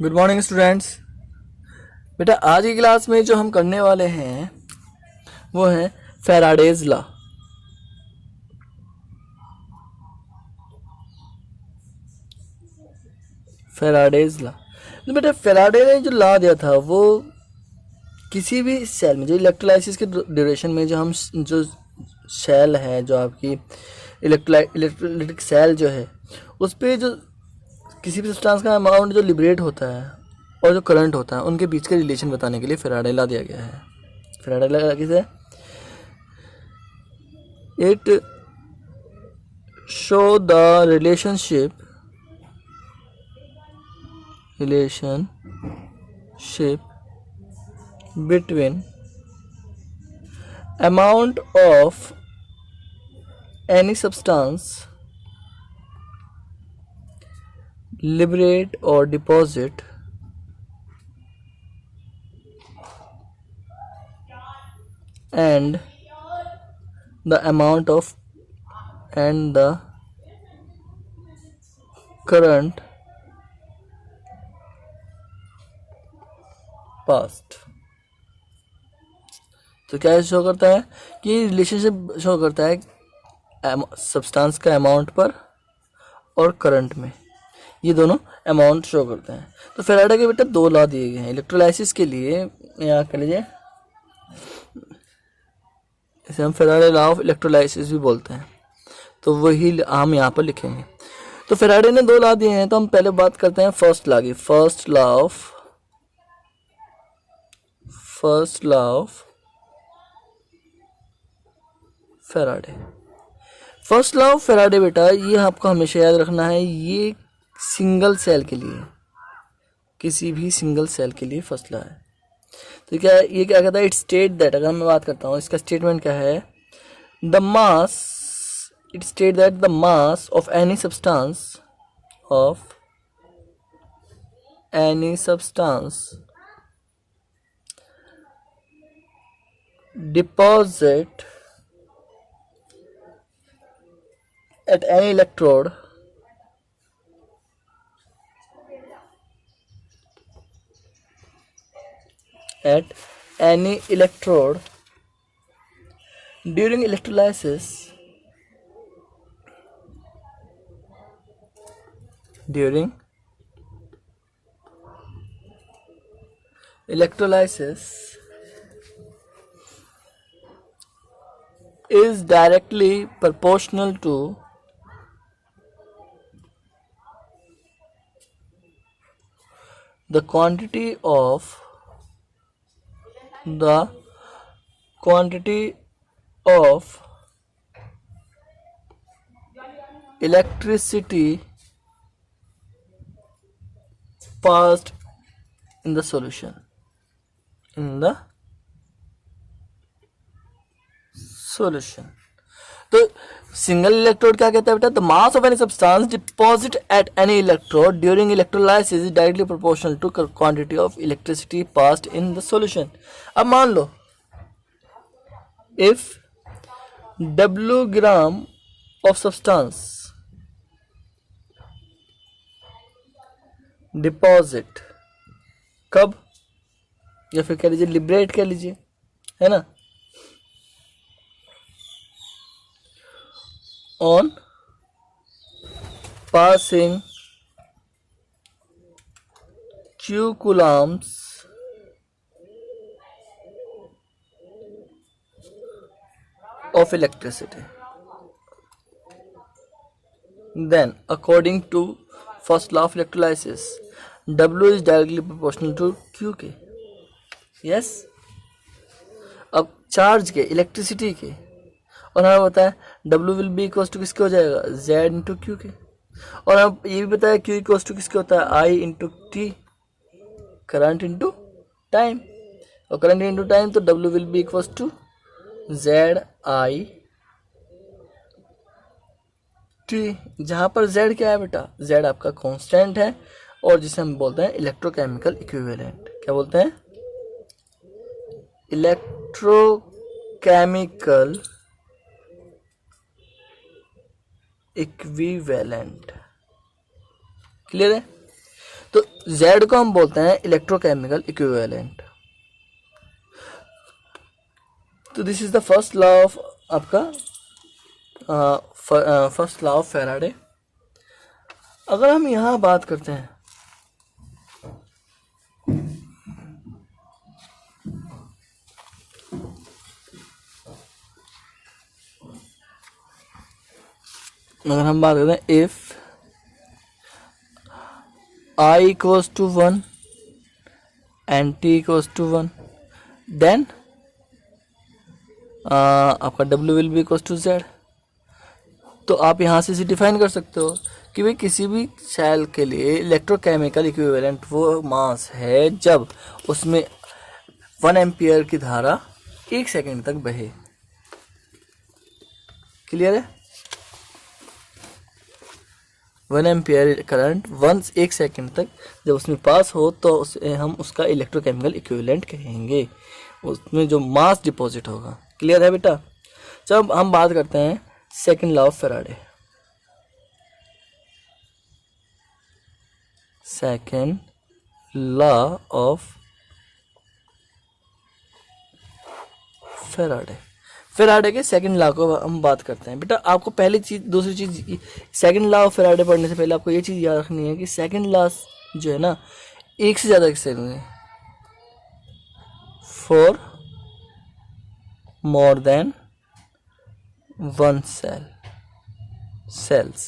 Good morning students. बेटा आज की क्लास में जो हम करने वाले हैं वो है फैराडेज लॉ। फैराडेज लॉ तो बेटा फैराडे ने जो लॉ दिया था वो किसी भी सेल में जो इलेक्ट्रोलाइसिस के ड्यूरेशन में जो हम जो सेल है जो आपकी इलेक्ट्रोलाइटिक सेल जो है उस पर जो किसी भी सब्सटेंस का अमाउंट जो लिबरेट होता है और जो करंट होता है उनके बीच का रिलेशन बताने के लिए फैराडे लॉ दिया गया है। फैराडे लॉ किसे it show the relationship between amount of any substance liberate or deposit and the amount of and the current passed। तो क्या शो करता है कि रिलेशनशिप शो करता है सब्सटेंस का अमाउंट पर और करंट में, ये दोनों अमाउंट शो करते हैं। तो फैराडे के बेटा दो लॉ दिए गए हैं इलेक्ट्रोलाइसिस के लिए। यहाँ कर लीजिए, इसे हम फैराडे लॉ ऑफ इलेक्ट्रोलाइसिस भी बोलते हैं, तो वही हम यहाँ पर लिखेंगे। तो फैराडे ने दो लॉ दिए हैं, तो हम पहले बात करते हैं फर्स्ट लॉ की। First law of Faraday. First law of Faraday बेटा ये आपको हमेशा याद रखना है, ये सिंगल सेल के लिए, किसी भी सिंगल सेल के लिए फर्स्ट लॉ है। तो क्या ये क्या कहता है, इट स्टेट दैट, अगर मैं बात करता हूँ इसका स्टेटमेंट क्या है, the mass, it state that the mass of any substance deposit at any electrode during electrolysis is directly proportional to the quantity of electricity passed in the solution। तो single electrode क्या कहता है बेटा, the mass of any substance deposit at any electrode during electrolysis is directly proportional to quantity of electricity passed in the solution. अब मान लो if W gram of substance deposit, कब, या फिर कह लीजिए लिबरेट कह लीजिए, है ना, on passing q coulombs of electricity, then according to first law of electrolysis W is directly proportional to Q के। yes? अब चार्ज के, इलेक्ट्रिसिटी के, और हमें बताया W will be equal to किसके हो जाएगा, Z इंटू क्यू के, और हमें ये भी बताया Q इक्वल टू किसके होता है, I into T, current into time, और करंट इंटू टाइम तो W will be equal to Z I T, जहाँ पर Z क्या है बेटा, Z आपका कांस्टेंट है और जिसे हम बोलते हैं इलेक्ट्रोकेमिकल इक्विवेलेंट। क्या बोलते हैं, इलेक्ट्रोकेमिकल इक्विवेलेंट। क्लियर है। तो Z को हम बोलते हैं इलेक्ट्रोकेमिकल इक्विवेलेंट। तो this is the first law of आपका फर्स्ट लॉ ऑफ फैराडे। अगर हम यहाँ बात करते हैं if I equals to 1 and T equals to 1, then आपका W will be equals to Z। तो आप यहाँ से इसे डिफाइन कर सकते हो कि भाई किसी भी सेल के लिए इलेक्ट्रोकेमिकल इक्विवेलेंट वो मास है जब उसमें 1 एम्पियर की धारा 1 सेकंड तक बहे। क्लियर है? 1 एम्पियर करंट 1 सेकंड तक जब उसमें पास हो तो उसे हम उसका इलेक्ट्रोकेमिकल इक्विवेलेंट कहेंगे, उसमें जो मास डिपॉजिट होगा। क्लियर है बेटा? जब हम बात करते हैं second law of Faraday, second law of Faraday के सेकंड लॉ को हम बात करते हैं। बेटा आपको पहली चीज, दूसरी चीज, सेकंड लॉ ऑफ फैराडे पढ़ने से पहले आपको ये चीज याद रखनी है कि सेकंड लॉ जो है ना, एक से ज्यादा सेल है, for more than 1 cells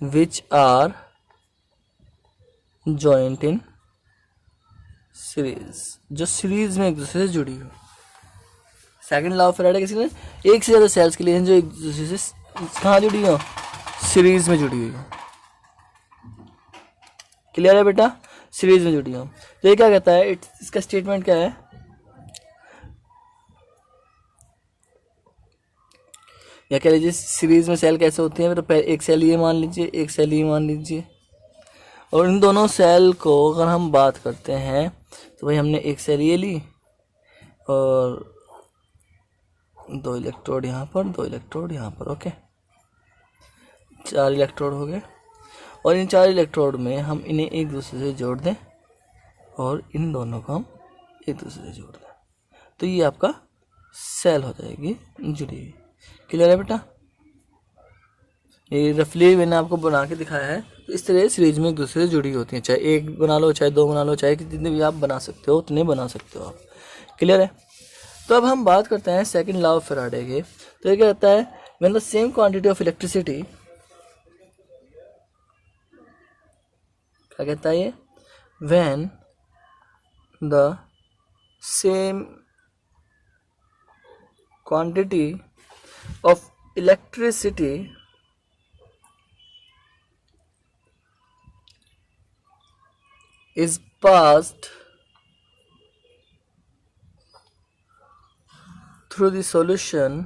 which are joint in series, जो सीरीज में एक दूसरे से जुड़ी हो। सेकंड लॉ ऑफ फैराडे किसी ने एक से ज्यादा सेल्स के लिए हैं जो एक दूसरे से कहाँ जुड़ी हो, सीरीज में जुड़ी हुई हो। क्लियर है बेटा? सीरीज में जुड़ी हो। तो ये क्या कहता है, इसका स्टेटमेंट क्या है, या कह लीजिए सीरीज में सेल कैसे होती है। तो एक सेल ये मान लीजिए, एक सेल ये मान लीजिए, और इन दोनों सेल को अगर हम बात करते हैं तो भाई हमने एक सेल ये ली और 2 इलेक्ट्रोड यहाँ पर, 2 इलेक्ट्रोड यहाँ पर, ओके, 4 इलेक्ट्रोड हो गए। और इन 4 इलेक्ट्रोड में हम इन्हें एक दूसरे से जोड़ दें और इन दोनों को हम एक दूसरे से जोड़ दें, तो ये आपका सेल हो जाएगी जुड़ी हुई। क्लियर है बेटा? ये रफली मैंने आपको बना के दिखाया है। तो इस तरह सीरीज में एक दूसरे से जुड़ी होती हैं, चाहे एक बना लो, चाहे 2 बना लो, चाहे जितने भी आप बना सकते हो उतने बना सकते हो आप। क्लियर है? तो अब हम बात करते हैं सेकंड लॉ ऑफ फैराडे के। तो ये क्या कहता है, when the same quantity of electricity, क्या कहता है ये, when the same quantity of electricity is passed through the solution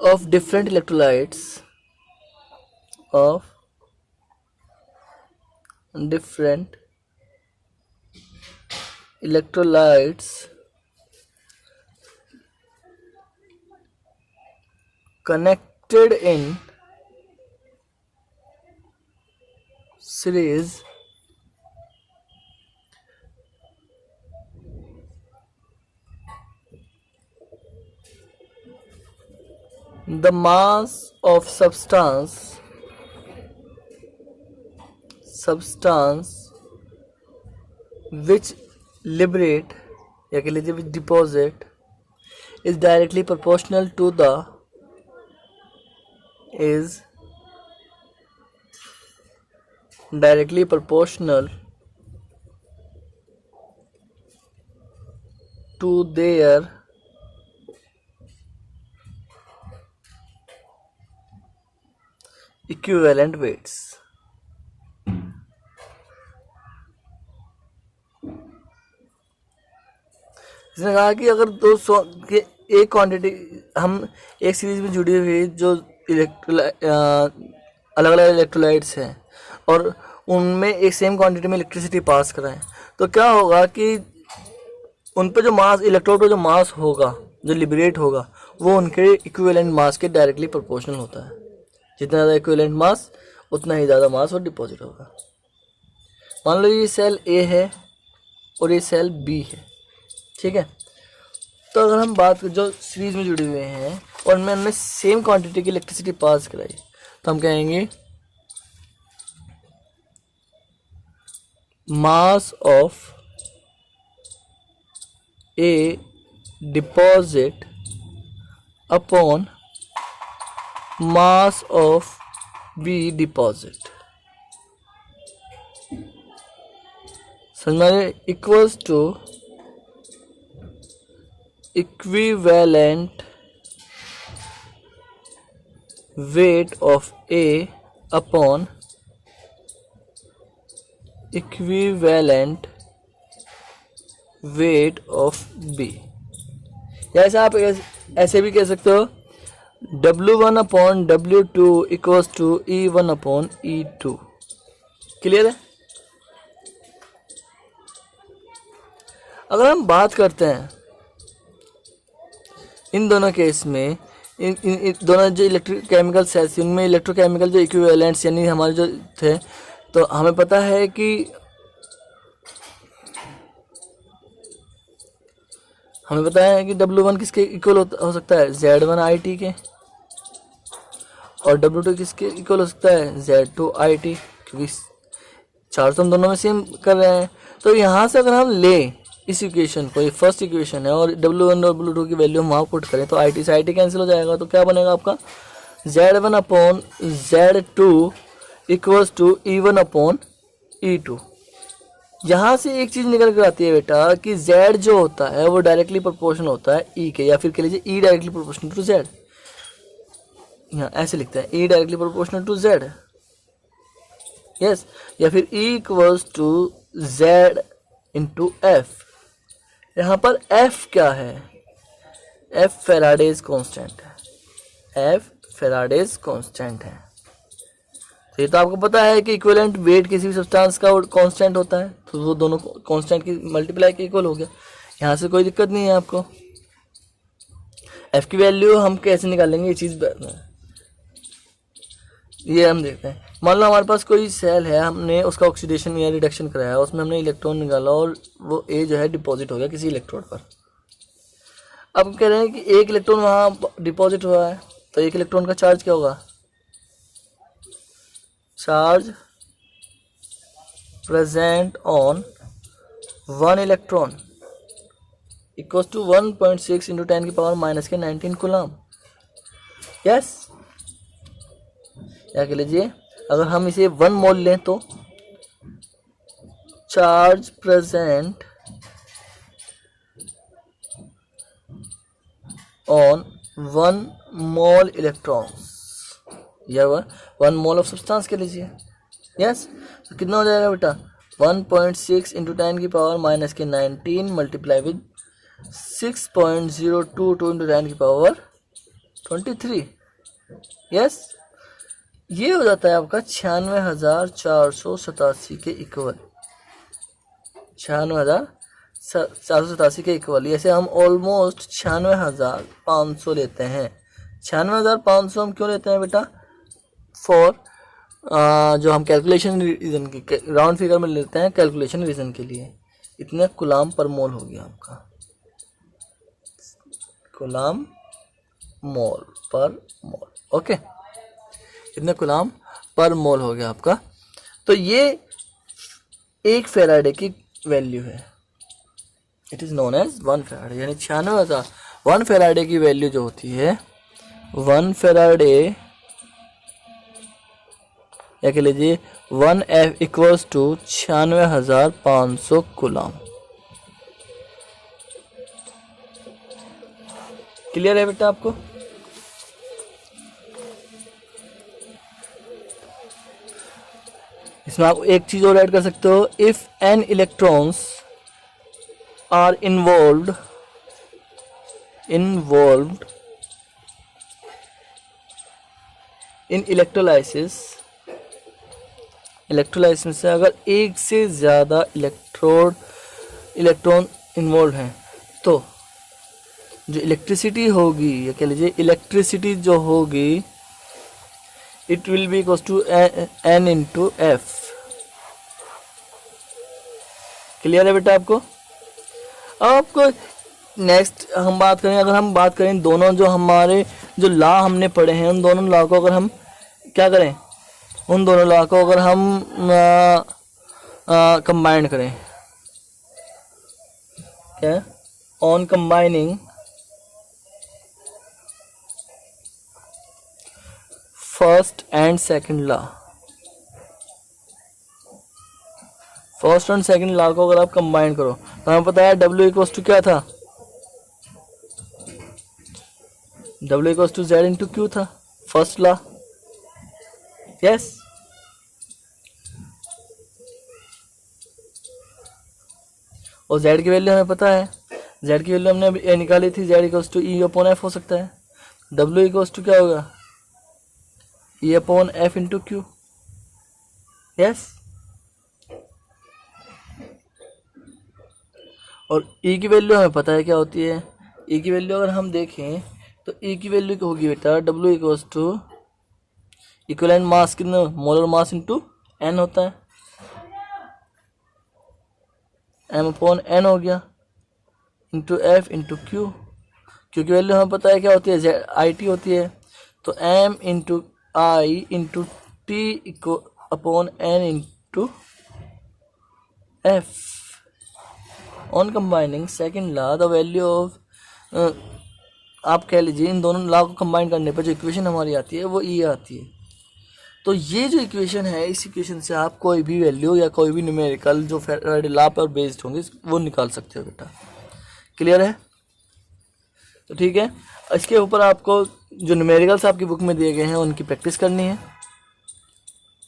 of different electrolytes connected in series, the mass of substance which liberate या कह लीजिए which deposit is directly proportional to the their equivalent weights। इसने कहा कि अगर 200 के एक quantity हम एक सीरीज में जुड़ी हुई जो अलग अलग इलेक्ट्रोलाइट्स हैं और उनमें एक सेम क्वांटिटी में इलेक्ट्रिसिटी पास कराएं, तो क्या होगा कि उन पे जो मास, इलेक्ट्रोड पे जो मास होगा, जो लिबरेट होगा, वो उनके इक्विवेलेंट मास के डायरेक्टली प्रोपोर्शनल होता है। जितना ज़्यादा इक्विवेलेंट मास उतना ही ज़्यादा मास और डिपॉजिट होगा। मान लो ये सेल ए है और ये सेल बी है, ठीक है। तो अगर हम बात जो सीरीज में जुड़े हुए हैं और मैं उनमें सेम क्वांटिटी की इलेक्ट्रिसिटी पास कराई, तो हम कहेंगे mass of A deposit upon mass of B deposit, समझ में, equals to equivalent weight of A upon equivalent weight of B. या ऐसा आप ऐसे भी कह सकते हो W1 upon W2 equals to E1 upon E2। Clear है। अगर हम बात करते हैं इन दोनों केस में, इन दोनों जो इलेक्ट्रोकेमिकल सेल्स उनमें इलेक्ट्रोकेमिकल जो इक्विवेलेंट्स यानी हमारे जो थे, तो हमें पता है कि W1 किसके इक्वल हो सकता है, Z1 IT के, और W2 किसके इक्वल हो सकता है, Z2 IT, क्योंकि चार्ज तो हम दोनों में सेम कर रहे हैं। तो यहाँ से अगर हम ले इस इक्वेशन को, ये फर्स्ट इक्वेशन है, और W1 और W2 की वैल्यू हम वहाँ पुट करें तो IT से IT कैंसिल हो जाएगा। तो क्या बनेगा आपका Z1 upon Z2 equals to E1 upon E2। यहाँ से एक चीज़ निकल कर आती है बेटा कि Z जो होता है वो डायरेक्टली प्रोपोर्शनल होता है E के, या फिर कह लीजिए E directly proportional to Z। यहाँ ऐसे लिखते हैं E directly proportional to Z, yes, या फिर E equals to Z into F। यहाँ पर F क्या है, F फेराडेज कांस्टेंट है, F फेराडेज कांस्टेंट है। तो ये तो आपको पता है कि इक्विवेलेंट वेट किसी भी सब्सटेंस का कांस्टेंट होता है, तो वो दोनों कांस्टेंट की मल्टीप्लाई के इक्वल हो गया। यहाँ से कोई दिक्कत नहीं है आपको। F की वैल्यू हम कैसे निकालेंगे, ये चीज़ ये हम देखते हैं। मान लो हमारे पास कोई सेल है, हमने उसका ऑक्सीडेशन या रिडक्शन कराया, उसमें हमने इलेक्ट्रॉन निकाला और वो ए जो है डिपॉजिट हो गया किसी इलेक्ट्रोड पर। अब हम कह रहे हैं कि एक इलेक्ट्रॉन वहाँ डिपॉजिट हुआ है, तो एक इलेक्ट्रॉन का चार्ज क्या होगा, charge present on one electron equals to 1.6 into 10 की पावर माइनस के 19 कूलम। यस, क्या कह लीजिए, अगर हम इसे 1 मोल लें तो charge present on 1 mole electrons, या 1 मोल ऑफ सब्सटेंस कह लीजिए। यस, तो कितना हो जाएगा बेटा, 1.6 इंटू 10 की पावर माइनस के 19 मल्टीप्लाई विद 6.022 इंटू 10 की पावर 23। यस, ये हो जाता है आपका 96,487 के इक्वल, 96,487 के इक्वल। ऐसे हम ऑलमोस्ट 96,500 लेते हैं। 96,500 हम क्यों लेते हैं बेटा, फॉर जो हम कैलकुलेशन रीजन की राउंड फिगर में लेते हैं कैलकुलेशन रीजन के लिए। इतने कुलाम पर मोल हो गया आपका, कुलाम मोल पर मोल, ओके, इतने कुलाम पर मोल हो गया आपका। तो ये एक फेराडे की वैल्यू है, it is known as 1 Faraday, यानी 96,000। 1 फेराडे की वैल्यू जो होती है, 1 फेराडे या कह लीजिए 1F इक्वल्स टू 96,500 कुलाम। क्लियर है बेटा आपको। इसमें आप एक चीज और ऐड कर सकते हो, if N electrons are involved in electrolysis में से अगर एक से ज़्यादा इलेक्ट्रॉन इन्वॉल्व हैं, तो जो इलेक्ट्रिसिटी होगी, या कह लीजिए इलेक्ट्रिसिटी जो होगी it will be equals to n into F. Clear है बेटा आपको? अब आपको नेक्स्ट हम बात करें, अगर हम बात करें दोनों जो हमारे जो लॉ हमने पढ़े हैं उन दोनों लॉ को अगर हम क्या करें, उन दोनों लॉ को अगर हम कंबाइन करें, क्या on combining first and second law, first and second law को अगर आप कंबाइन करो तो हमें पता है W इक्वल्स टू क्या था, W equals to Z into Q था फर्स्ट लॉ। यस, और Z की वैल्यू हमें पता है, Z की वैल्यू हमने अभी निकाली थी, Z equals to E upon F हो सकता है। W इक्वल्स टू क्या होगा, E upon F into Q. Yes, और E की वैल्यू हमें पता है क्या होती है, E की वैल्यू अगर हम देखें तो E की वैल्यू क्या होगी बेटा, W equals to equivalent mass कितना, मोलर मास इंटू N होता है, M अपॉन N हो गया into F into Q. Q की वैल्यू हमें पता है क्या होती है, IT होती है, तो M into I into T upon N into F। On combining second law the value of, आप कह लीजिए इन दोनों लॉ को कंबाइन करने पर जो इक्वेशन हमारी आती है वो ये आती है। तो ये जो इक्वेशन है, इस इक्वेशन से आप कोई भी वैल्यू या कोई भी न्यूमेरिकल जो फैराडे लॉ पर बेस्ड होंगे वो निकाल सकते हो बेटा। क्लियर है? तो ठीक है, इसके ऊपर आपको जो न्यूमेरिकल्स आपकी बुक में दिए गए हैं उनकी प्रैक्टिस करनी है,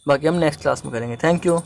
बाकी हम नेक्स्ट क्लास में करेंगे। Thank you.